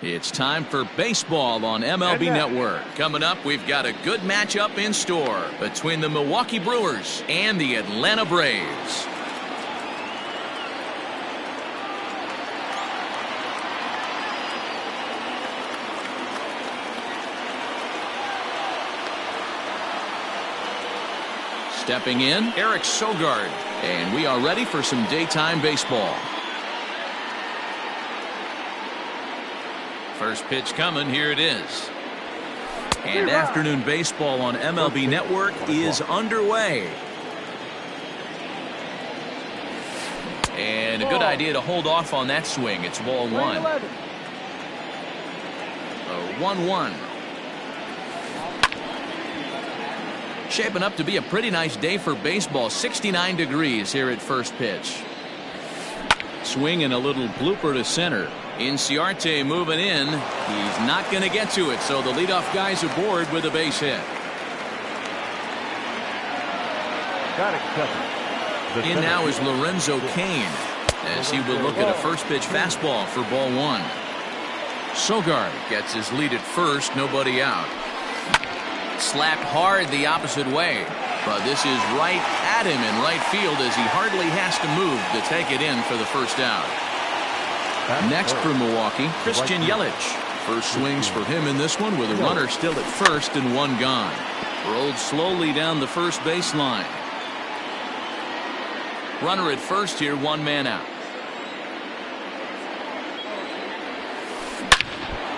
It's time for baseball on MLB Network. Coming up, we've got a good matchup in store between the Milwaukee Brewers and the Atlanta Braves. Stepping in, Eric Sogard. And we are ready for some daytime baseball. First pitch coming, here it is. And afternoon baseball on MLB Network is underway. And a good idea to hold off on that swing. It's ball one. 1-1. Shaping up to be a pretty nice day for baseball. 69 degrees here at first pitch. Swing and a little blooper to center. Inciarte moving in. He's not going to get to it, so the leadoff guy's aboard with a base hit. In now is Lorenzo Cain, as he will look at a first pitch fastball for ball one. Sogard gets his lead at first, nobody out. Slapped hard the opposite way, but this is right at him in right field as he hardly has to move to take it in for the first out. Next for Milwaukee, Christian Yelich. First swings for him in this one with a runner still at first and one gone. Rolled slowly down the first baseline. Runner at first here, one man out.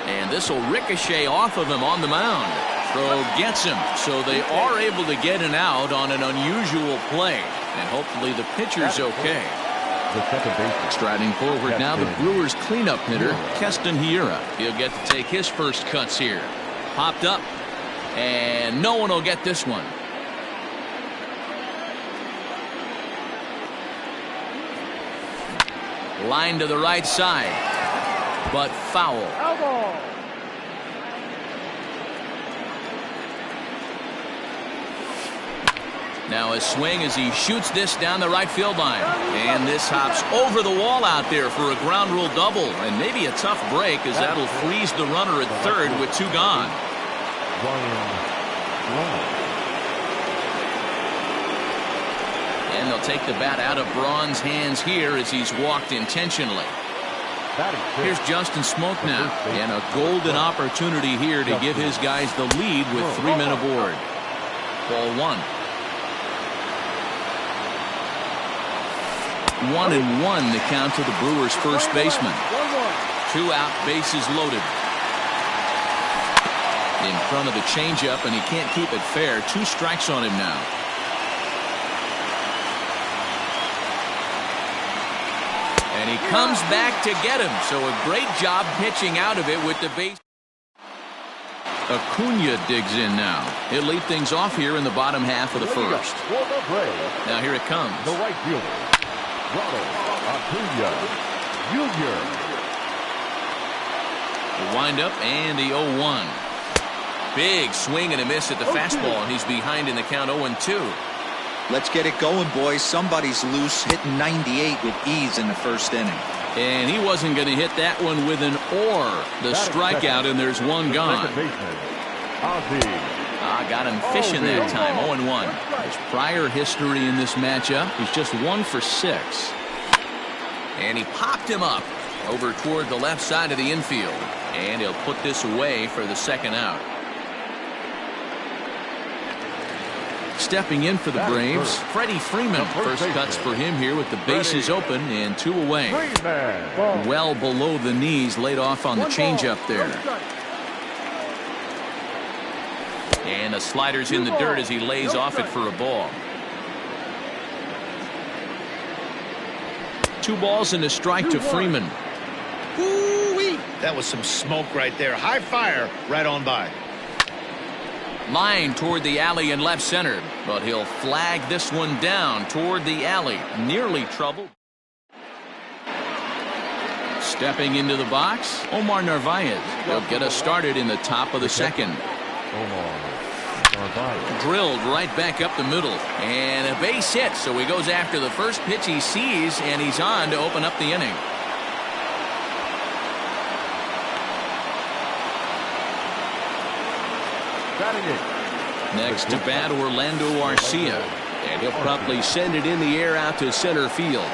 And this will ricochet off of him on the mound. Throw gets him, so they are able to get an out on an unusual play. And hopefully the pitcher's okay. Striding forward now, the Brewers cleanup hitter, Keston Hiura. He'll get to take his first cuts here. Popped up, and no one will get this one. Line to the right side, but foul. Now a swing as he shoots this down the right field line. And this hops over the wall out there for a ground rule double. And maybe a tough break as that'll freeze the runner at third with two gone. And they'll take the bat out of Braun's hands here as he's walked intentionally. Here's Justin Smoak now. And a golden opportunity here to give his guys the lead with 3 men aboard. Ball one. 1-1 the count to the Brewers' first baseman. 2 out, bases loaded. In front of the changeup, and he can't keep it fair. 2 strikes on him now. And he comes back to get him. So a great job pitching out of it with the base. Acuna digs in now. He'll lead things off here in the bottom half of the first. Now here it comes. The right fielder, Acuna Jr. The windup and the 0-1. Big swing and a miss at the fastball, and he's behind in the count 0-2. Let's get it going, boys. Somebody's loose, hitting 98 with ease in the first inning. And he wasn't going to hit that one with an or. The strikeout, and there's one gone. Got him fishing that time. 0-1. His prior history in this matchup, he's just 1 for 6. And he popped him up over toward the left side of the infield. And he'll put this away for the second out. Stepping in for the Braves, Freddie Freeman. First cuts for him here with the bases open and 2 away. Well below the knees, laid off on the changeup there. And the slider's in the dirt as he lays off it for a ball. 2 balls and a strike to Freeman. Ooh-wee. That was some smoke right there. High fire right on by. Line toward the alley in left center, but he'll flag this one down toward the alley. Nearly troubled. Stepping into the box, Omar Narvaez. He'll get us started in the top of the second. Drilled right back up the middle. And a base hit, so he goes after the first pitch he sees, and he's on to open up the inning. Batting it. Next to bat, Orlando Arcia. And he'll promptly send it in the air out to center field.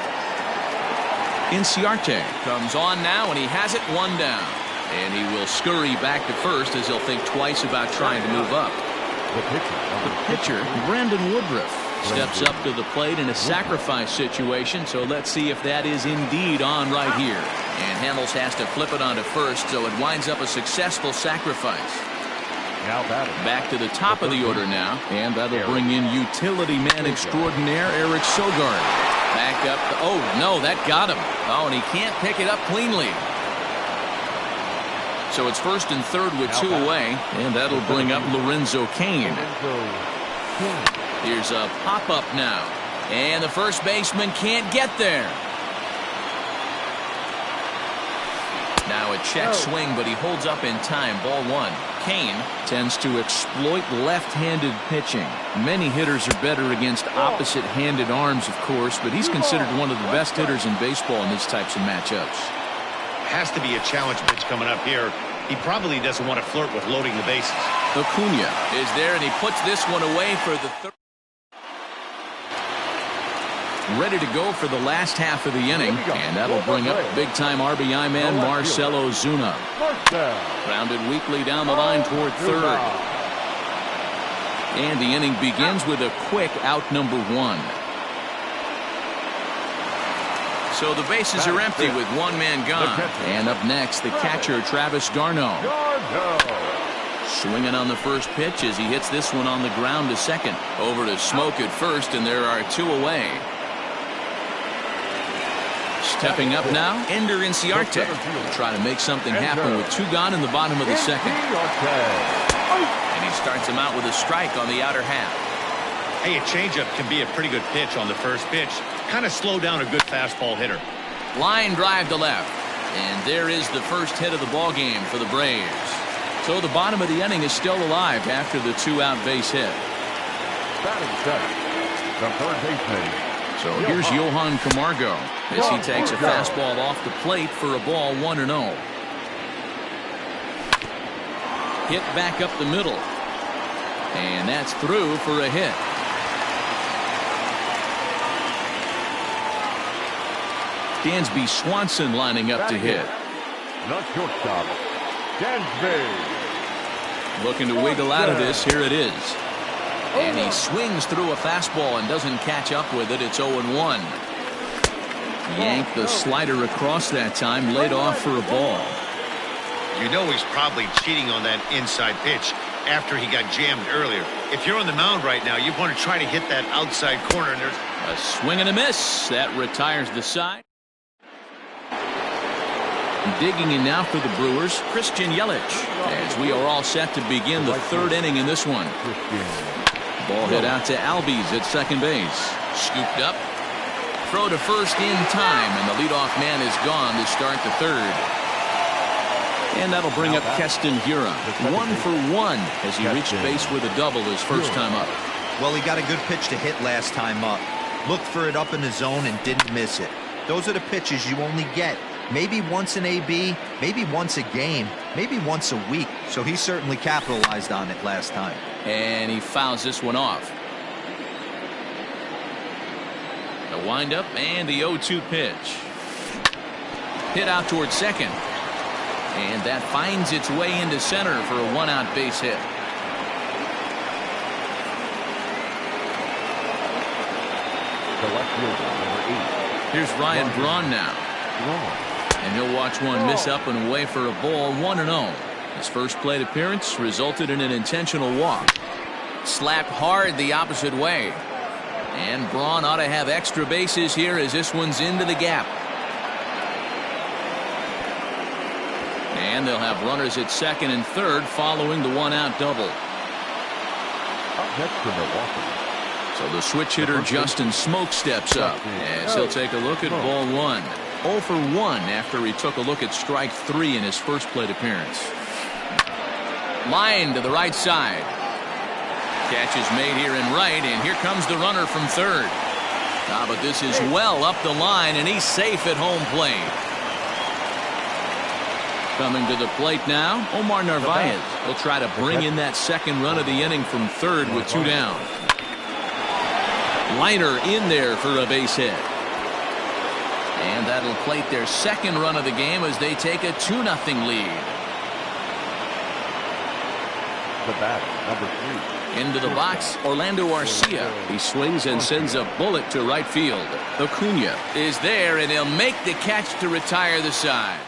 Inciarte comes on now, and he has it one down. And he will scurry back to first as he'll think twice about trying to move up. The pitcher, Brandon Woodruff, steps up to the plate in a sacrifice situation, so let's see if that is indeed on right here. And Hamels has to flip it onto first, so it winds up a successful sacrifice. Back to the top of the order now, and that'll bring in utility man extraordinaire Eric Sogard. Back up. Oh, no, that got him. Oh, and he can't pick it up cleanly. So it's first and third with two away, and that'll bring up Lorenzo Cain. Here's a pop-up now, and the first baseman can't get there. Now a check swing, but he holds up in time. Ball one. Cain tends to exploit left-handed pitching. Many hitters are better against opposite-handed arms, of course, but he's considered one of the best hitters in baseball in these types of matchups. Has to be a challenge pitch coming up here. He probably doesn't want to flirt with loading the bases. Acuna is there, and he puts this one away for the third. Ready to go for the last half of the inning, and that'll bring up big-time RBI man Marcell Ozuna. Grounded weakly down the line toward third. And the inning begins with a quick out number one. So the bases are empty with one man gone. And up next, the catcher, Travis d'Arnaud. Swinging on the first pitch as he hits this one on the ground to second. Over to Smoke at first, and there are two away. Stepping up now, Ender Inciarte. He'll try to make something happen with two gone in the bottom of the second. And he starts him out with a strike on the outer half. Hey, a changeup can be a pretty good pitch on the first pitch. Kind of slow down a good fastball hitter. Line drive to left. And there is the first hit of the ball game for the Braves. So the bottom of the inning is still alive after the two-out base hit. Batting center, the third baseman. So here's Johan Camargo as he takes a fastball off the plate for a ball 1-0. Hit back up the middle. And that's through for a hit. Dansby Swanson lining up to hit. Not shortstop, Dansby. Looking to wiggle out of this. Here it is. And he swings through a fastball and doesn't catch up with it. It's 0-1. Yanked the slider across that time, laid off for a ball. You know he's probably cheating on that inside pitch after he got jammed earlier. If you're on the mound right now, you want to try to hit that outside corner. And there's a swing and a miss. That retires the side. Digging in now for the Brewers, Christian Yelich, as we are all set to begin the third inning in this one. Ball hit out to Albies at second base. Scooped up. Throw to first in time, and the leadoff man is gone to start the third. And that'll bring up Keston Hiura. 1-for-1 as he reached base with a double his first time up. Well, he got a good pitch to hit last time up. Looked for it up in the zone and didn't miss it. Those are the pitches you only get. Maybe once an AB, maybe once a game, maybe once a week. So he certainly capitalized on it last time. And he fouls this one off. The windup and the 0-2 pitch. Hit out towards second. And that finds its way into center for a one-out base hit. The left fielder, number 8. Here's Ryan Braun now. And he'll watch one miss up and away for a ball. 1-0. His first plate appearance resulted in an intentional walk. Slapped hard the opposite way. And Braun ought to have extra bases here as this one's into the gap. And they'll have runners at second and third following the one-out double. Up next for Milwaukee. So the switch hitter Justin Smoke steps up as he'll take a look at ball one. 0-for-1 after he took a look at strike three in his first plate appearance. Line to the right side. Catch is made here in right, and here comes the runner from third. But this is well up the line, and he's safe at home plate. Coming to the plate now, Omar Narvaez. He'll try to bring in that second run of the inning from third with 2 down. Liner in there for a base hit. And that'll plate their second run of the game as they take a 2-0 lead. The batter, number 3. Into the box, Orlando Arcia. He swings and sends a bullet to right field. Acuna is there, and he'll make the catch to retire the side.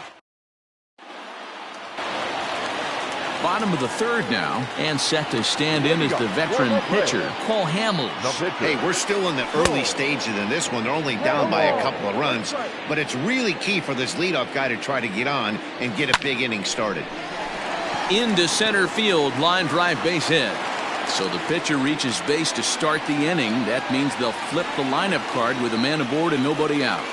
Bottom of the third now, and set to stand in as the veteran pitcher, Cole Hamels. Hey, we're still in the early stages in this one. They're only down by a couple of runs, but it's really key for this leadoff guy to try to get on and get a big inning started. Into center field, line drive base hit. So the pitcher reaches base to start the inning. That means they'll flip the lineup card with a man aboard and nobody out.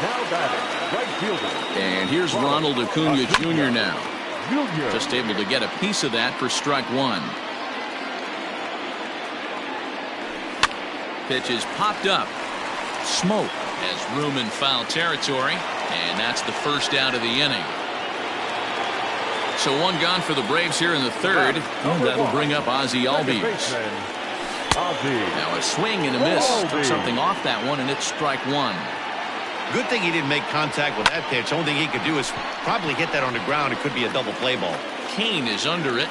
Now batting, right fielder. And here's Ronald Acuna Jr. now. Just able to get a piece of that for strike 1. Pitch is popped up. Smoke has room in foul territory, and that's the first out of the inning. So 1 gone for the Braves here in the third. And that'll bring up Ozzie Albies. Now a swing and a miss. Took something off that one, and it's strike 1. Good thing he didn't make contact with that pitch. Only thing he could do is probably hit that on the ground. It could be a double play ball. Kane is under it.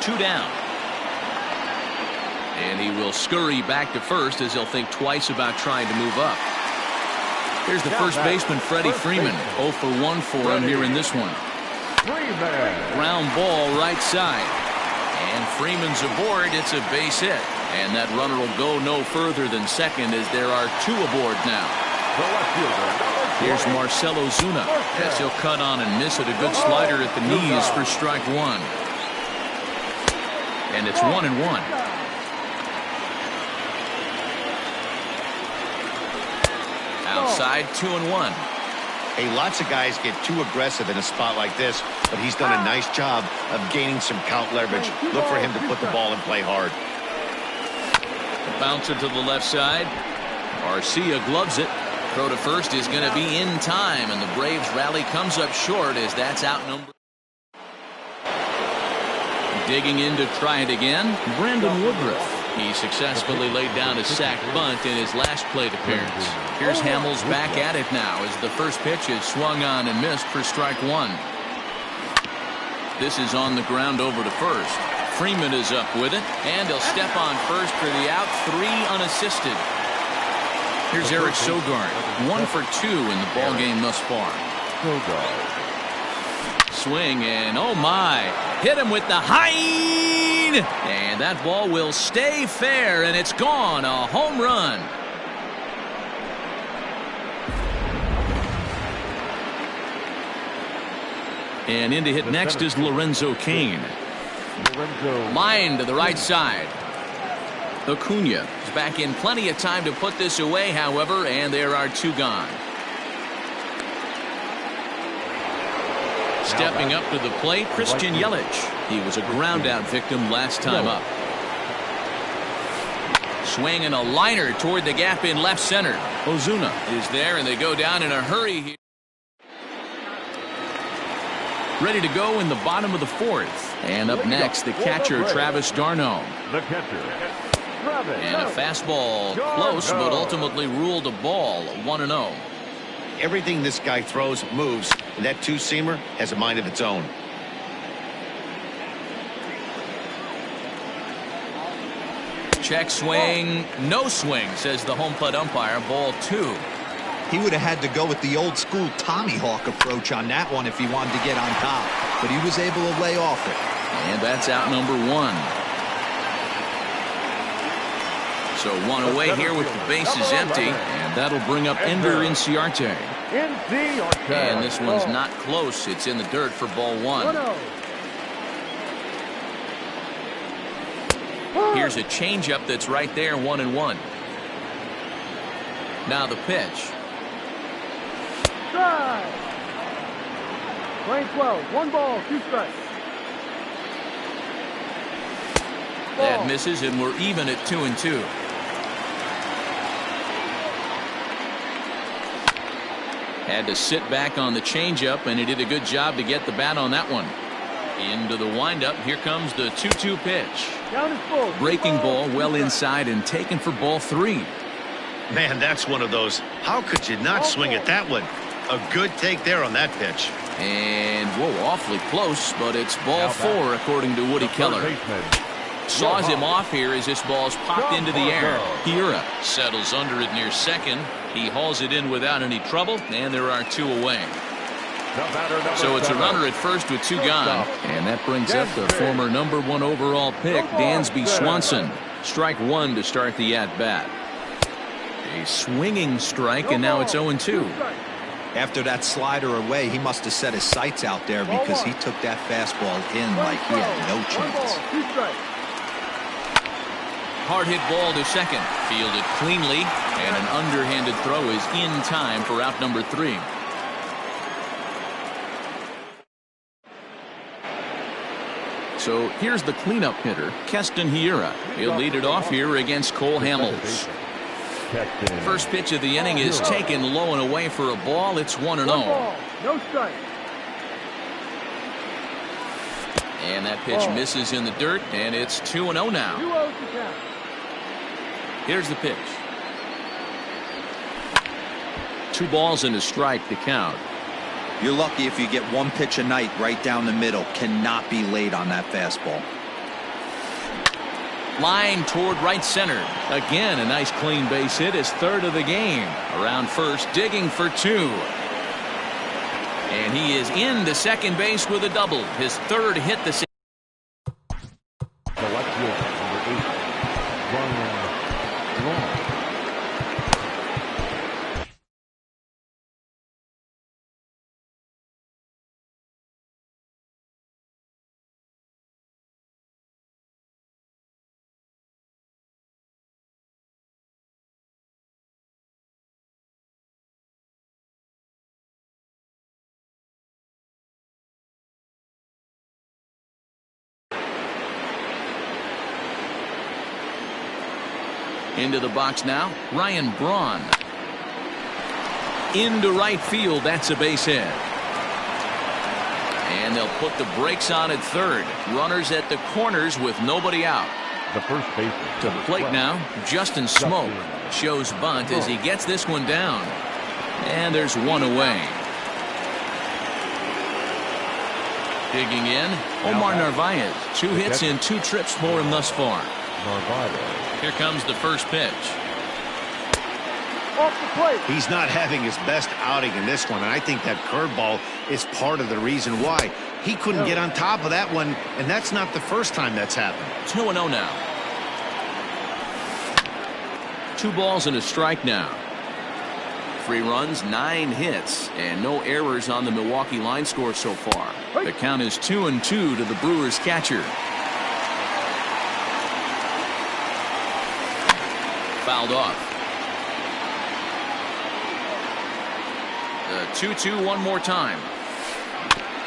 2 down. And he will scurry back to first as he'll think twice about trying to move up. Here's the first baseman, Freddie Freeman. 0 for 1 for him here in this one. Ground ball right side. And Freeman's aboard. It's a base hit. And that runner will go no further than second as there are 2 aboard now. Here's Marcell Ozuna as he'll cut on and miss it. A good slider at the knees for strike 1. And it's 1-1. Outside, 2-1. Hey, lots of guys get too aggressive in a spot like this, but he's done a nice job of gaining some count leverage. Look for him to put the ball and play hard. Bouncer to the left side. Arcia gloves it. Throw to first is going to be in time, and the Braves rally comes up short as that's outnumbered. Digging in to try it again, Brandon Woodruff. He successfully laid down a sac bunt in his last plate appearance. Here's Hamels back at it now as the first pitch is swung on and missed for strike 1. This is on the ground over to first. Freeman is up with it, and he'll step on first for the out. 3 unassisted. Here's Eric Sogard, 1 for 2 in the ball game thus far. Swing and oh my, hit him with the high, and that ball will stay fair, and it's gone. A home run. And in to hit next is Lorenzo Cain. Line to the right side. Acuna is back in plenty of time to put this away, however, and there are 2 gone. Stepping up to the plate, Christian Yelich. He was a ground-out victim last time up. Swinging a liner toward the gap in left center. Ozuna is there, and they go down in a hurry here. Ready to go in the bottom of the 4th. And up next, the catcher, Travis d'Arnaud. The catcher. And a fastball close, but ultimately ruled a ball. 1-0. Everything this guy throws moves, and that 2-seamer has a mind of its own. Check swing, no swing, says the home plate umpire. Ball 2. He would have had to go with the old school Tommy Hawk approach on that one if he wanted to get on top, but he was able to lay off it. And that's out number 1. So 1 away here with the bases empty, and that'll bring up Ender Inciarte. And this one's not close. It's in the dirt for ball 1. Here's a changeup that's right there, 1-1. Now the pitch. Drive. Playing 12. 1 ball, 2 strikes. That misses, and we're even at 2-2. Had to sit back on the changeup, and he did a good job to get the bat on that one. Into the windup. Here comes the 2-2 pitch. Down is full. Breaking ball well inside and taken for ball 3. Man, that's one of those. How could you not swing at that one? A good take there on that pitch. And, whoa, awfully close, but it's ball 4 according to Woody Keller. Saws him off here as this ball's popped into the air. Hiura settles under it near second. He hauls it in without any trouble, and there are 2 away. So it's a runner at first with 2 gone. And that brings up the former #1 overall pick, Dansby Swanson. Strike 1 to start the at-bat. A swinging strike, and now it's 0-2. After that slider away, he must have set his sights out there because he took that fastball in like he had no chance. Hard hit ball to second. Fielded cleanly, and an underhanded throw is in time for out number 3. So here's the cleanup hitter, Keston Hiura. He'll lead it off here against Cole Hamels. First pitch of the inning is taken low and away for a ball. It's 1-0. No strike. And that pitch misses in the dirt, and it's 2-0 now. 2-0 to count. Here's the pitch. 2 balls and a strike to count. You're lucky if you get 1 pitch a night right down the middle. Cannot be late on that fastball. Line toward right center. Again, a nice clean base hit, his 3rd of the game. Around first, digging for 2. And he is into second base with a double. His 3rd hit the season. The left fielder, number 8, Ryan Braun. Into the box now, Ryan Braun. Into right field, that's a base hit. And they'll put the brakes on at 3rd. Runners at the corners with nobody out. The first baseman. To the plate now, Justin Smoke shows bunt as he gets this one down. And there's 1 away. Digging in, Omar Narvaez. 2 hits in 2 trips for him thus far. Narvaez. Here comes the first pitch. Off the plate. He's not having his best outing in this one, and I think that curveball is part of the reason why. He couldn't get on top of that one, and that's not the first time that's happened. 2-0 now. 2 balls and a strike now. 3 runs, 9 hits, and no errors on the Milwaukee line score so far. The count is 2-2 to the Brewers catcher. Fouled off. The 2-2 one more time.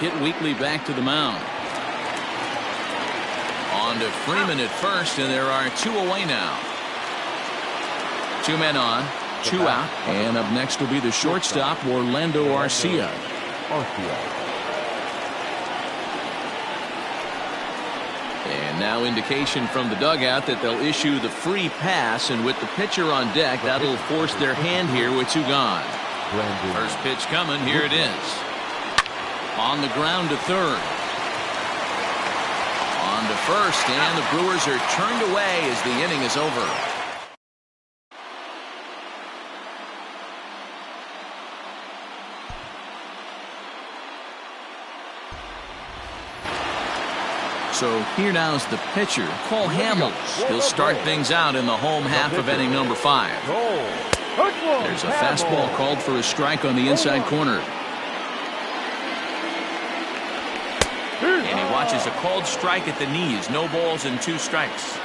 Hit weakly back to the mound. On to Freeman at first, and there are 2 away now. 2 men on, 2 out, and up next will be the shortstop, Orlando Arcia. And now indication from the dugout that they'll issue the free pass, and with the pitcher on deck, that'll force their hand here with 2 gone. First pitch coming, here it is. On the ground to 3rd. On to first, and the Brewers are turned away as the inning is over. So here now is the pitcher, Cole Hamels. He'll start things out in the home half of inning number 5. There's a fastball called for a strike on the inside corner. And he watches a called strike at the knees. No balls and 2 strikes.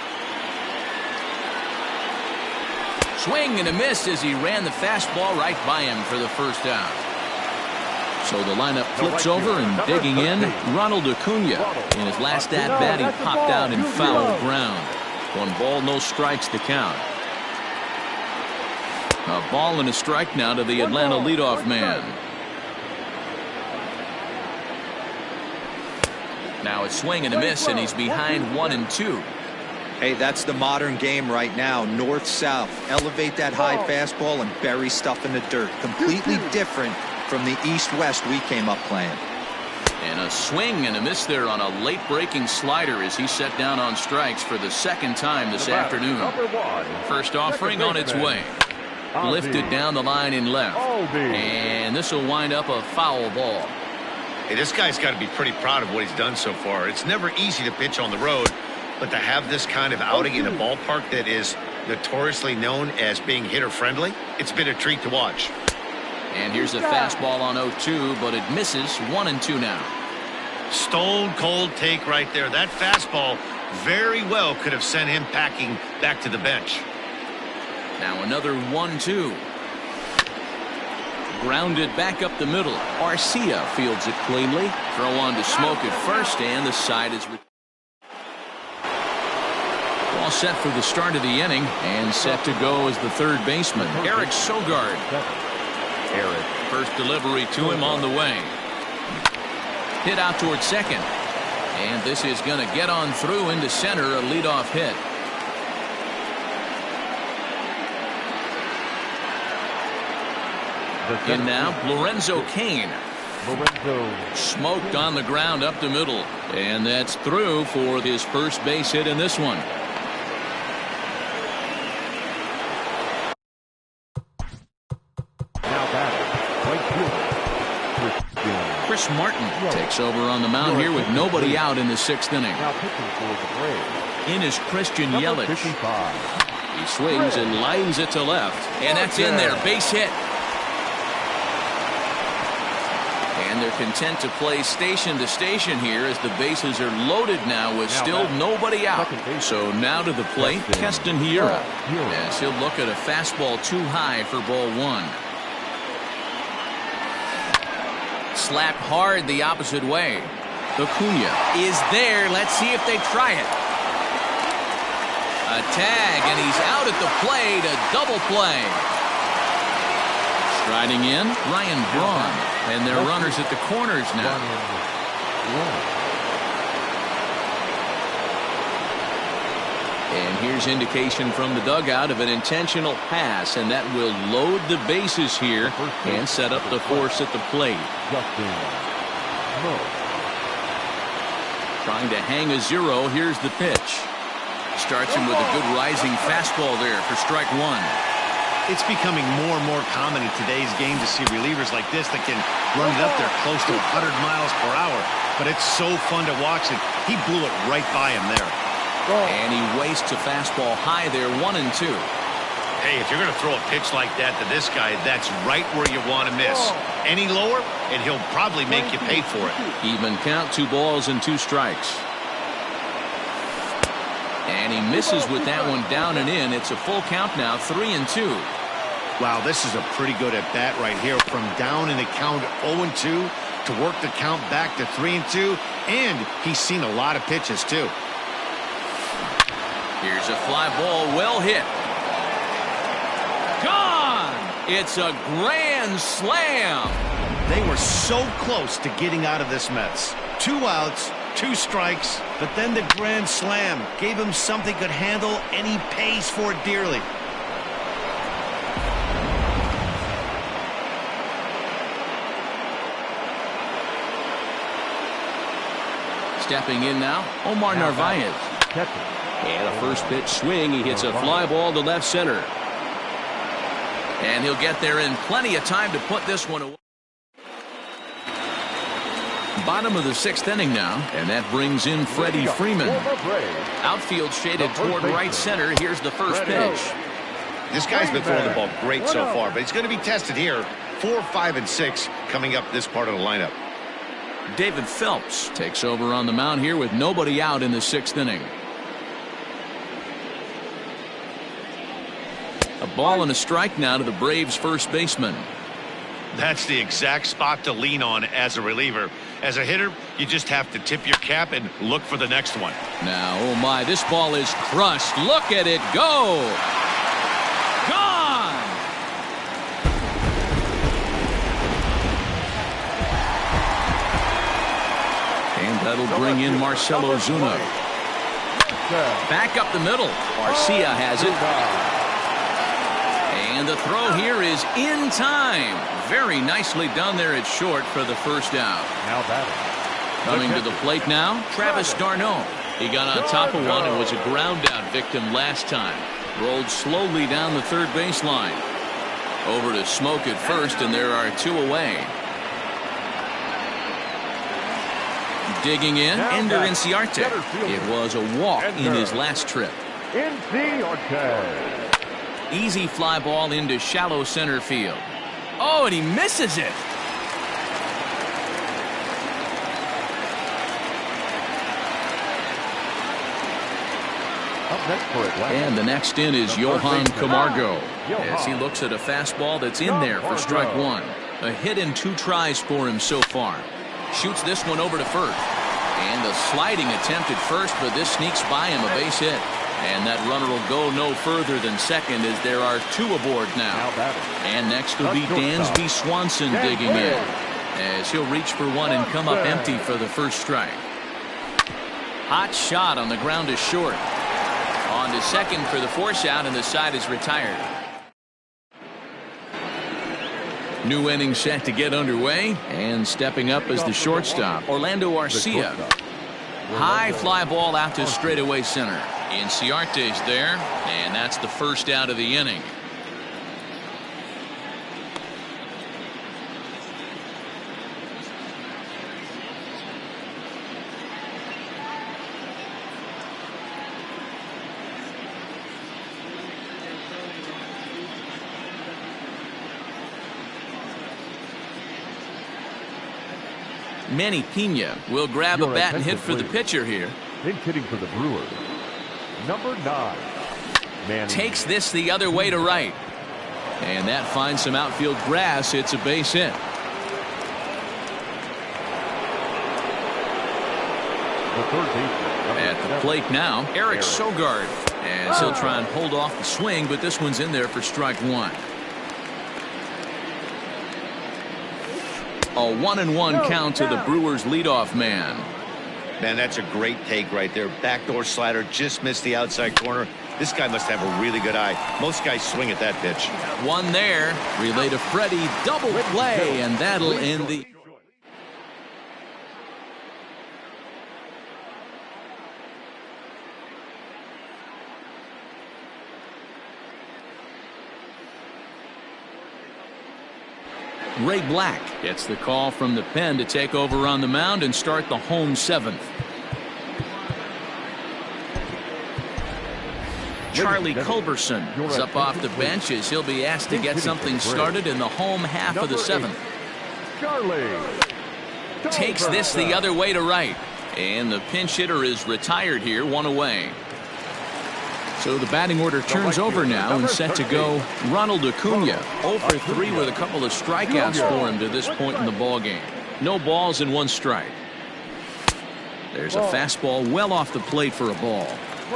Swing and a miss as he ran the fastball right by him for the first out. So the lineup flips over, and digging in, Ronald Acuna. In his last at-bat, he popped out in foul ground. 1 ball, no strikes to count. A ball and a strike now to the Atlanta leadoff man. Now it's swing and a miss, and he's behind 1-2. Hey, that's the modern game right now. North-south. Elevate that high fastball and bury stuff in the dirt. Completely different from the east-west we came up playing. And a swing and a miss there on a late-breaking slider as he's set down on strikes for the second time this afternoon. First offering on its way. Lifted down the line in left. And this will wind up a foul ball. Hey, this guy's got to be pretty proud of what he's done so far. It's never easy to pitch on the road, but to have this kind of outing in a ballpark that is notoriously known as being hitter-friendly, it's been a treat to watch. And here's a fastball on 0-2, but it misses. 1-2 now. Stone cold take right there. That fastball very well could have sent him packing back to the bench. Now another 1-2. Grounded back up the middle. Arcia fields it cleanly. Throw on to Smoke at first, and the side is all set for the start of the inning, and set to go as the third baseman, Eric Sogard. First delivery to him on the way. Hit out towards second. And this is going to get on through into center, a leadoff hit. In now, Lorenzo Cain. Smoked on the ground up the middle. And that's through for his first base hit in this one. Chris Martin takes over on the mound here with nobody out in the sixth inning. In is Christian Yelich. He swings and lines it to left. And that's in there. Base hit. And they're content to play station to station here as the bases are loaded now with still nobody out. So now to the plate, Keston Hiura, as he'll look at a fastball too high for ball one. Slapped hard the opposite way. Acuna is there. Let's see if they try it. A tag, and he's out at the plate. A double play. Striding in, Ryan Braun. And they're runners at the corners now. And here's indication from the dugout of an intentional pass, and that will load the bases here and set up the force at the plate. Trying to hang a zero. Here's the pitch. Starts him with a good rising fastball there for strike one. It's becoming more and more common in today's game to see relievers like this that can run it up there close to 100 miles per hour. But it's so fun to watch it. He blew it right by him there. And he wastes a fastball high there, 1-2. Hey, if you're going to throw a pitch like that to this guy, that's right where you want to miss. Any lower, and he'll probably make you pay for it. Even count, 2 balls and 2 strikes. And he misses with that one down and in. It's a full count now, 3-2. Wow, this is a pretty good at bat right here. From down in the count 0-2 to work the count back to 3-2. And he's seen a lot of pitches, too. Here's a fly ball, well hit. Gone! It's a grand slam. They were so close to getting out of this mess. 2 outs, 2 strikes, but then the grand slam gave him something could handle, and he pays for it dearly. Stepping in now, Omar Narvaez. And a first pitch swing. He hits a fly ball to left center. And he'll get there in plenty of time to put this one away. Bottom of the 6th inning now, and that brings in Freddie Freeman. Outfield shaded toward right center. Here's the first pitch. This guy's been throwing the ball great so far, but he's going to be tested here. 4, 5, and 6 coming up this part of the lineup. David Phelps takes over on the mound here with nobody out in the 6th inning. A ball and a strike now to the Braves' first baseman. That's the exact spot to lean on as a reliever. As a hitter, you just have to tip your cap and look for the next one. Now, oh my, this ball is crushed. Look at it go. Gone. And That'll bring in Marcelo Zuna. Back up the middle. Garcia has it. And the throw here is in time. Very nicely done there at short for the first out. Now batting. Coming to the plate now, Travis d'Arnaud. He got on top of one and was a ground out victim last time. Rolled slowly down the third baseline. Over to Smoke at first, and there are two away. Digging in, Ender Inciarte. It was a walk in his last trip. Easy fly ball into shallow center field. Oh, and he misses it. And the next in is Johan Camargo as he looks at a fastball that's in there for strike one. A hit and 2 tries for him so far. Shoots this one over to first. And a sliding attempt at first, but this sneaks by him, a base hit. And that runner will go no further than second as there are 2 aboard now. And next will be Dansby Swanson digging in as he'll reach for one and come up empty for the first strike. Hot shot on the ground is short. On to second for the force out, and the side is retired. New inning set to get underway, and stepping up as the shortstop, Orlando Arcia. High fly ball out to straightaway center. Inciarte's there, and that's the first out of the inning. Manny Pena will grab a bat and hit for the pitcher here. Hitting for the Brewers. Number 9. Manny. Takes this the other way to right. And that finds some outfield grass. It's a base hit. At the plate now, Eric Sogard. As he'll try and hold off the swing, but this one's in there for strike one. A 1-1 count to the Brewers leadoff man. Man, that's a great take right there. Backdoor slider just missed the outside corner. This guy must have a really good eye. Most guys swing at that pitch. One there. Relay to Freddie. Double play, and that'll end the... Ray Black gets the call from the pen to take over on the mound and start the home 7th. Charlie Culberson is up off the bench as he'll be asked to get something started in the home half of the 7th. Takes this the other way to right. And the pinch hitter is retired here, one away. So the batting order turns over now and set to go Ronald Acuna. 0 for 3 with a couple of strikeouts for him to this point in the ball game. No balls and 1 strike. There's a fastball well off the plate for a ball.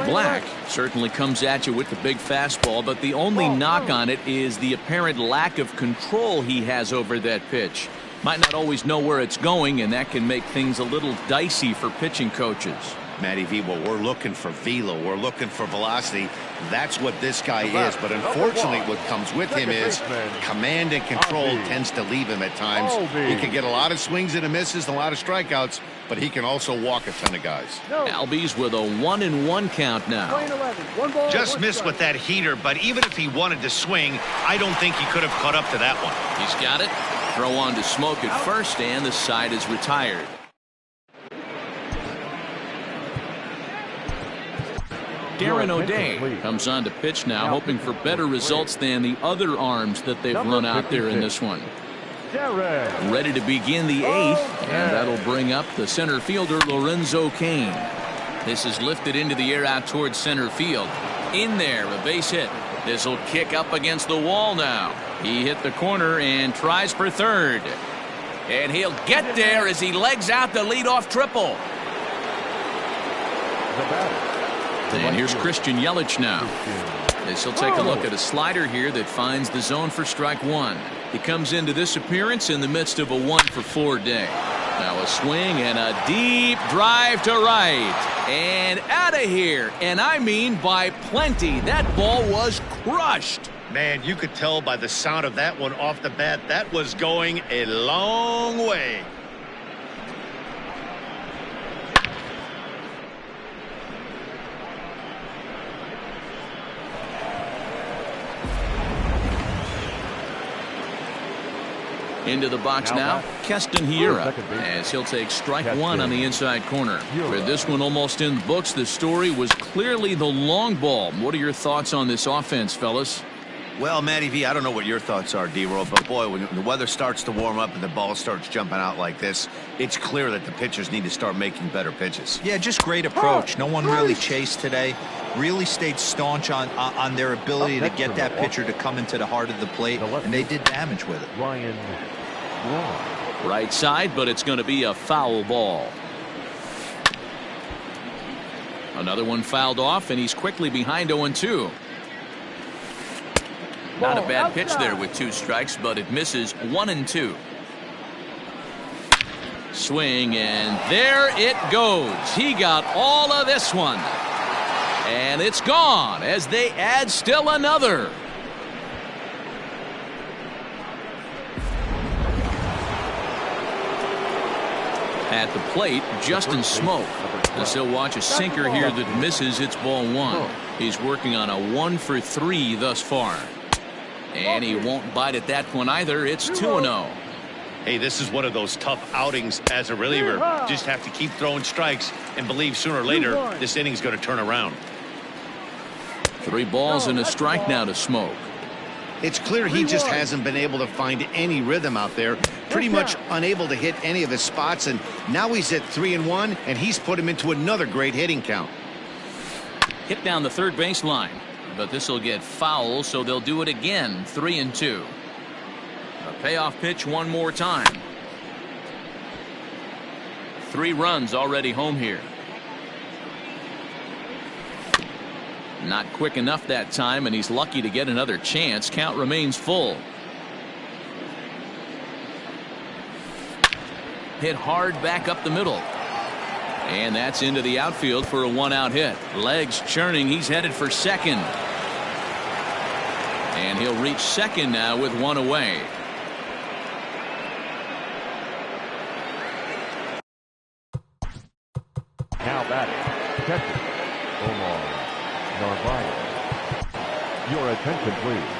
Black certainly comes at you with the big fastball, but the only knock on it is the apparent lack of control he has over that pitch. Might not always know where it's going, and that can make things a little dicey for pitching coaches. Matty V, well, we're looking for velo. We're looking for velocity. That's what this guy is. But unfortunately, what comes with him is command and control tends to leave him at times. He can get a lot of swings and misses and a lot of strikeouts, but he can also walk a ton of guys. Albies with a 1-1 count now. Just missed with that heater, but even if he wanted to swing, I don't think he could have caught up to that one. He's got it. Throw on to Smoke at first, and the side is retired. Darren O'Day comes on to pitch now, hoping for better results than the other arms that they've run out there in this one. Ready to begin the 8th, and that'll bring up the center fielder Lorenzo Cain. This is lifted into the air out towards center field. In there, a base hit. This will kick up against the wall now. He hit the corner and tries for third. And he'll get there as he legs out the leadoff triple. And here's Christian Yelich now. As he'll take a look at a slider here that finds the zone for strike one. He comes into this appearance in the midst of a 1-for-4 day. Now a swing and a deep drive to right. And out of here. And I mean by plenty. That ball was crushed. Man, you could tell by the sound of that one off the bat, that was going a long way. Into the box now, Keston Hiura, as he'll take strike one on the inside corner. With this one almost in the books, the story was clearly the long ball. What are your thoughts on this offense, fellas? Well, Matty V, I don't know what your thoughts are, D-Roll, but boy, when the weather starts to warm up and the ball starts jumping out like this, it's clear that the pitchers need to start making better pitches. Yeah, just great approach. No one really chased today. Really stayed staunch on their ability to get that pitcher to come into the heart of the plate, and they did damage with it. Ryan Braun. Right side, but it's going to be a foul ball. Another one fouled off, and he's quickly behind 0-2. Not a bad pitch there with 2 strikes, but it misses 1-2. Swing, and there it goes. He got all of this one. And it's gone as they add still another. At the plate, Justin Smoak. As he'll watch a sinker here that misses. It's ball 1. He's working on a 1-for-3 thus far. And he won't bite at that one either. It's 2-0. Hey, this is one of those tough outings as a reliever. Just have to keep throwing strikes and believe sooner or later this inning's going to turn around. 3 balls and a strike now to Smoak. It's clear he just hasn't been able to find any rhythm out there. Pretty much unable to hit any of his spots, and now he's at 3-1, and he's put him into another great hitting count. Hit down the third baseline, but this will get foul, so they'll do it again. 3-2. A payoff pitch one more time. 3 runs already home here. Not quick enough that time, and he's lucky to get another chance. Count remains full. Hit hard back up the middle. And that's into the outfield for a 1-out hit. Legs churning. He's headed for second. And he'll reach second now with 1 away. Now batting, catcher, Omar Narvaez. Your attention, please.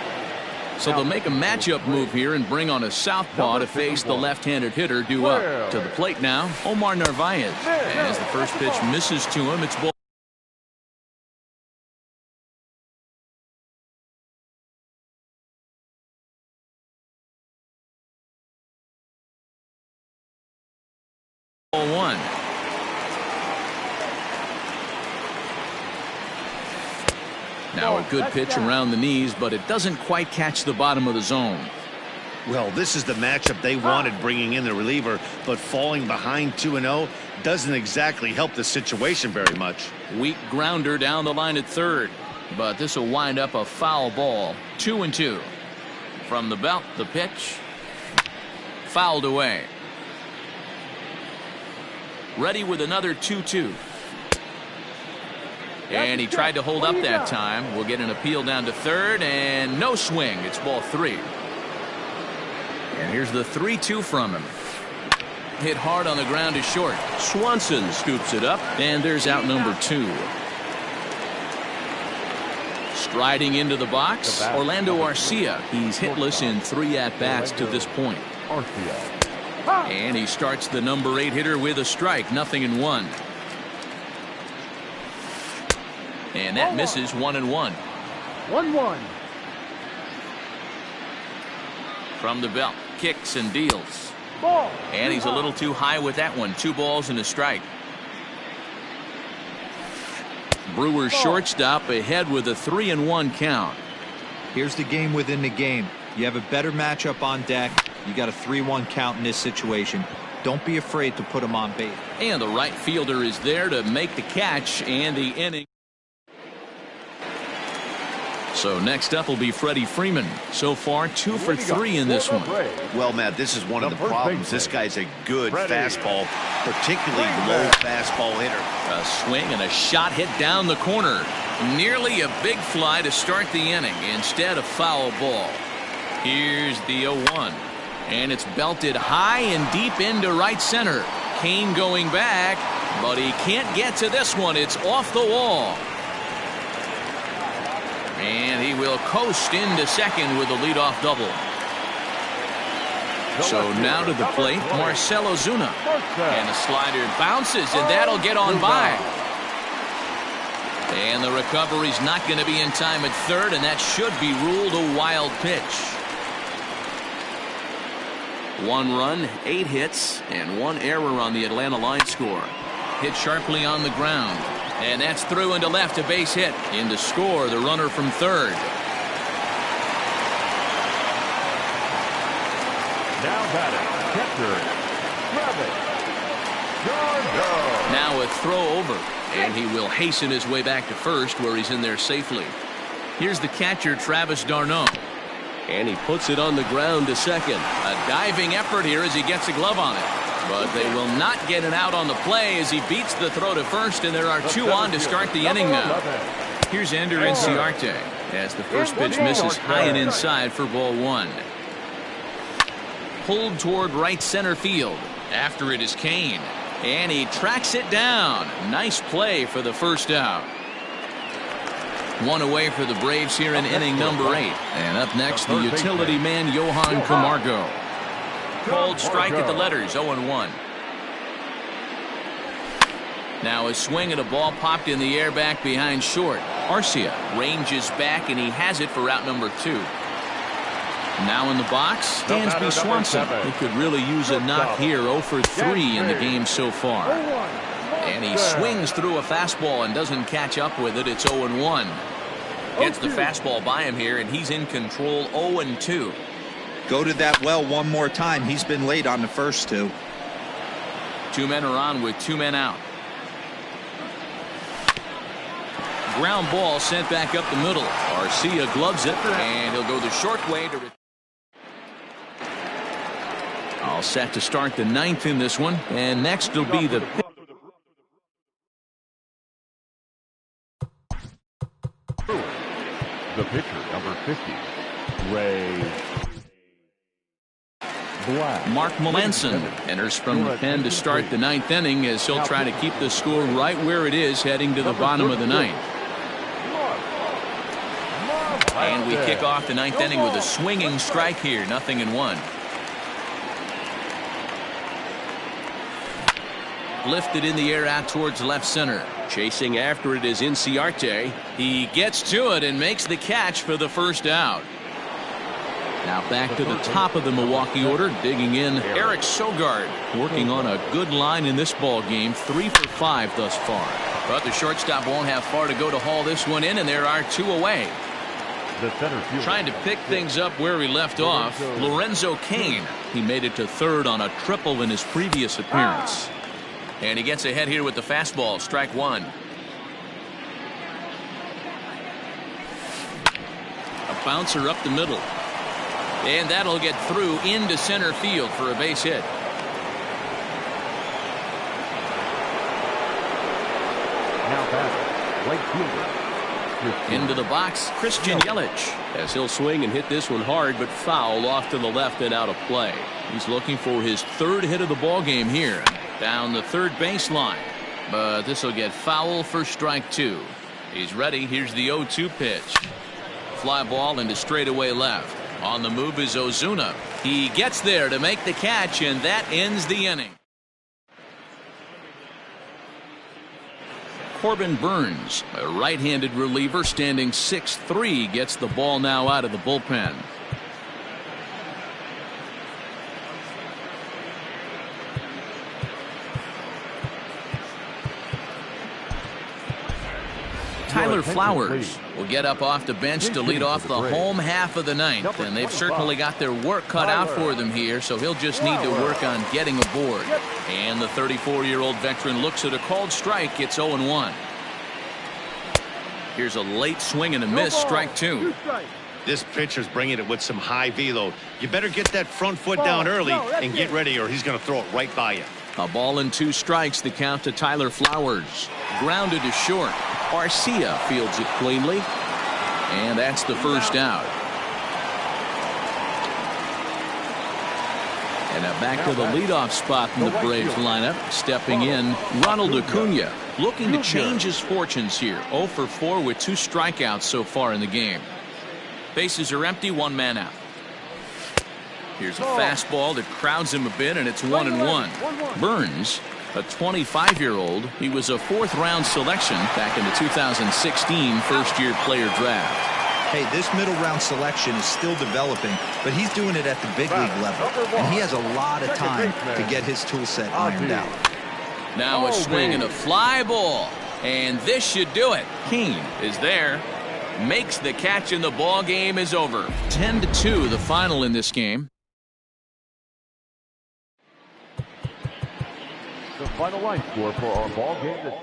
So they'll make a matchup move here and bring on a southpaw to face the left-handed hitter due up. To the plate now, Omar Narvaez. As the first pitch misses to him, it's ball. Ball 1. Now a good pitch around the knees, but it doesn't quite catch the bottom of the zone. Well, this is the matchup they wanted, bringing in the reliever, but falling behind 2-0 doesn't exactly help the situation very much. Weak grounder down the line at third, but this will wind up a foul ball. 2-2. From the belt, the pitch. Fouled away. Ready with another 2-2. And he tried to hold up that time. We'll get an appeal down to third, and no swing. It's ball 3. And here's the 3-2 from him. Hit hard on the ground to short. Swanson scoops it up, and there's out number 2. Striding into the box, Orlando Arcia. He's hitless in 3 at-bats to this point. And he starts the number 8 hitter with a strike. 0-1. And that misses 1-1. 1-1. From the belt, kicks and deals. Ball. And he's a little too high with that one. 2 balls and a strike. Brewers shortstop ahead with a 3-1 count. Here's the game within the game. You have a better matchup on deck. You got a 3-1 count in this situation. Don't be afraid to put him on base. And the right fielder is there to make the catch, and the inning So next up will be Freddie Freeman. So far, 2 for 3 in this one. Well, Matt, this is one of the problems. This guy's a good fastball, particularly low fastball hitter. A swing and a shot hit down the corner. Nearly a big fly to start the inning. Instead, a foul ball. Here's the 0-1. And it's belted high and deep into right center. Kane going back, but he can't get to this one. It's off the wall. And he will coast into second with a leadoff double. So now to the plate, Marcell Ozuna. And the slider bounces, and that'll get on by. And the recovery's not going to be in time at third, and that should be ruled a wild pitch. 1 run, 8 hits, and 1 error on the Atlanta line score. Hit sharply on the ground. And that's through into left, a base hit. In to score, the runner from third. Now batting, catcher, Travis d'Arnaud. Now a throw over, and he will hasten his way back to first, where he's in there safely. Here's the catcher, Travis d'Arnaud. And he puts it on the ground to second. A diving effort here as he gets a glove on it. But they will not get it out on the play as he beats the throw to first, and there are 2 on to start the inning now. Here's Ender Inciarte as the first pitch misses high and inside for ball 1. Pulled toward right center field. After it is Kane, and he tracks it down. Nice play for the first out. 1 away for the Braves here in inning number 8. And up next, the utility man, Johan Camargo. Called strike at the letters, 0-1. Now a swing and a ball popped in the air back behind short. Arcia ranges back, and he has it for out number 2. Now in the box, Dansby Swanson, who could really use a knock here. 0 for 3 in the game so far. And he swings through a fastball and doesn't catch up with it. It's 0-1. Gets the fastball by him here, and he's in control. 0-2. Go to that well one more time. He's been late on the first 2. 2 men are on with 2 men out. Ground ball sent back up the middle. Arcia gloves it, and he'll go the short way to. All set to start the 9th in this one, and next will be the. The pitcher, number 50, Ray Black. Mark Melanson enters from the pen to start the 9th inning as he'll try to keep the score right where it is heading to the bottom of the 9th. And we kick off the 9th inning with a swinging strike here. 0-1. Lifted in the air out towards left center. Chasing after it is Inciarte. He gets to it and makes the catch for the first out. Now back to the top of the Milwaukee order, digging in Eric Sogard, working on a good line in this ball game. 3 for 5 thus far. But the shortstop won't have far to go to haul this one in, and there are 2 away. Trying to pick things up where he left off, Lorenzo Cain. He made it to third on a triple in his previous appearance. And he gets ahead here with the fastball. Strike 1. A bouncer up the middle. And that'll get through into center field for a base hit. Now back, right fielder. Into the box, Christian Yelich, as he'll swing and hit this one hard, but foul off to the left and out of play. He's looking for his 3rd hit of the ball game here. Down the third baseline. But this will get foul for strike 2. He's ready. Here's the 0-2 pitch. Fly ball into straightaway left. On the move is Ozuna. He gets there to make the catch, and that ends the inning. Corbin Burns, a right-handed reliever standing 6'3", gets the ball now out of the bullpen. Tyler Flowers will get up off the bench to lead off the home half of the 9th, and they've certainly got their work cut out for them here, so he'll just need to work on getting aboard. And the 34-year-old veteran looks at a called strike. It's 0-1. Here's a late swing and a miss, strike 2. This pitcher's bringing it with some high velo. You better get that front foot down early and get ready, or he's going to throw it right by you. A ball and 2 strikes, the count to Tyler Flowers. Grounded to short. Arcia fields it cleanly. And that's the first out. And now back to the leadoff spot in the Braves lineup. Stepping in, Ronald Acuna. Looking to change his fortunes here. 0 for 4 with 2 strikeouts so far in the game. Bases are empty, 1 man out. Here's a fastball that crowds him a bit, and it's 1-1. Burns, a 25-year-old. He was a 4th-round selection back in the 2016 first-year player draft. Hey, this middle-round selection is still developing, but he's doing it at the big league level, and he has a lot of time to get his tool set ironed out. Now a swing and a fly ball, and this should do it. Kane is there, makes the catch, and the ball game is over. 10-2, the final in this game. The final line score for our ball game this